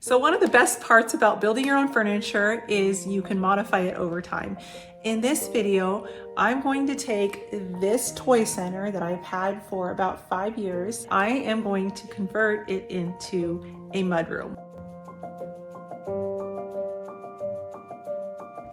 So one of the best parts about building your own furniture is you can modify it over time. In this video, I'm going to take this toy center that I've had for about 5 years. I am going to convert it into a mudroom.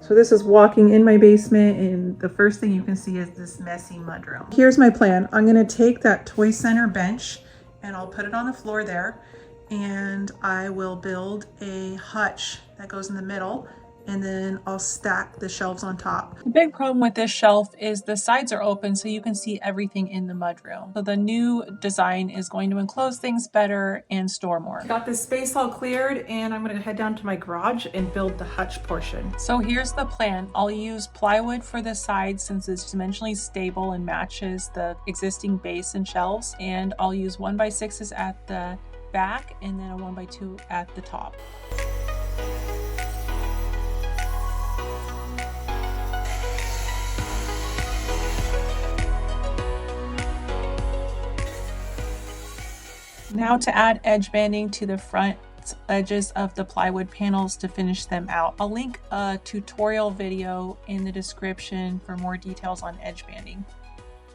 So this is walking in my basement, and the first thing you can see is this messy mudroom. Here's my plan. I'm gonna take that toy center bench and I'll put it on the floor there, and I will build a hutch that goes in the middle, and then I'll stack the shelves on top. The big problem with this shelf is the sides are open so you can see everything in the mudroom. So the new design is going to enclose things better and store more. Got this space all cleared, and I'm gonna head down to my garage and build the hutch portion. So here's the plan. I'll use plywood for the sides since it's dimensionally stable and matches the existing base and shelves. And I'll use 1x6s at the back and then a 1x2 at the top. Now to add edge banding to the front edges of the plywood panels to finish them out. I'll link a tutorial video in the description for more details on edge banding.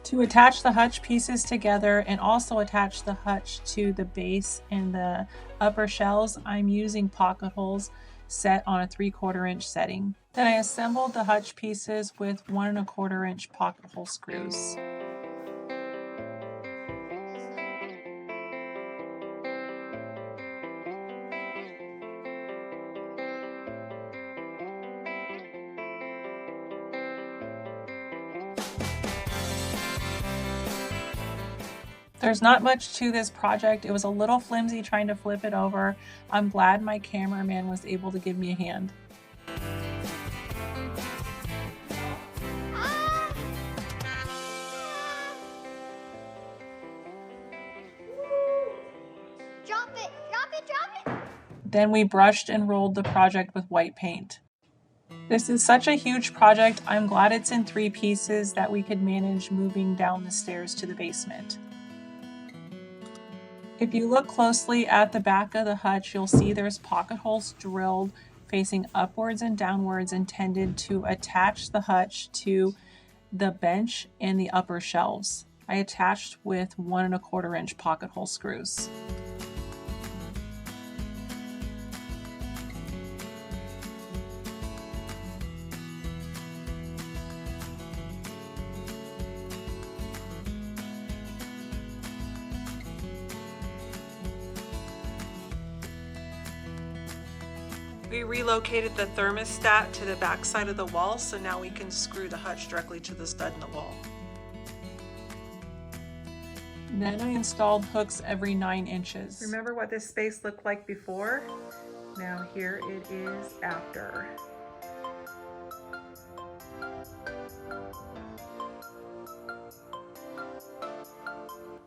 To attach the hutch pieces together and also attach the hutch to the base and the upper shelves, I'm using pocket holes set on a 3/4 inch setting. Then I assembled the hutch pieces with 1 1/4 inch pocket hole screws. There's not much to this project. It was a little flimsy trying to flip it over. I'm glad my cameraman was able to give me a hand. Drop it, drop it, drop it. Then we brushed and rolled the project with white paint. This is such a huge project. I'm glad it's in 3 pieces that we could manage moving down the stairs to the basement. If you look closely at the back of the hutch, you'll see there's pocket holes drilled facing upwards and downwards intended to attach the hutch to the bench and the upper shelves. I attached with 1 1/4 inch pocket hole screws. We relocated the thermostat to the back side of the wall, so now we can screw the hutch directly to the stud in the wall. Then I installed hooks every 9 inches. Remember what this space looked like before? Now here it is after.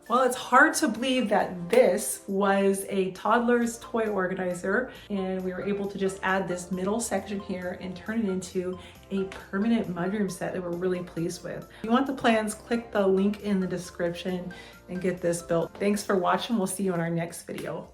Well, it's hard to believe that this was a toddler's toy organizer, and we were able to just add this middle section here and turn it into a permanent mudroom set that we're really pleased with. If you want the plans, click the link in the description and get this built. Thanks for watching. We'll see you in our next video.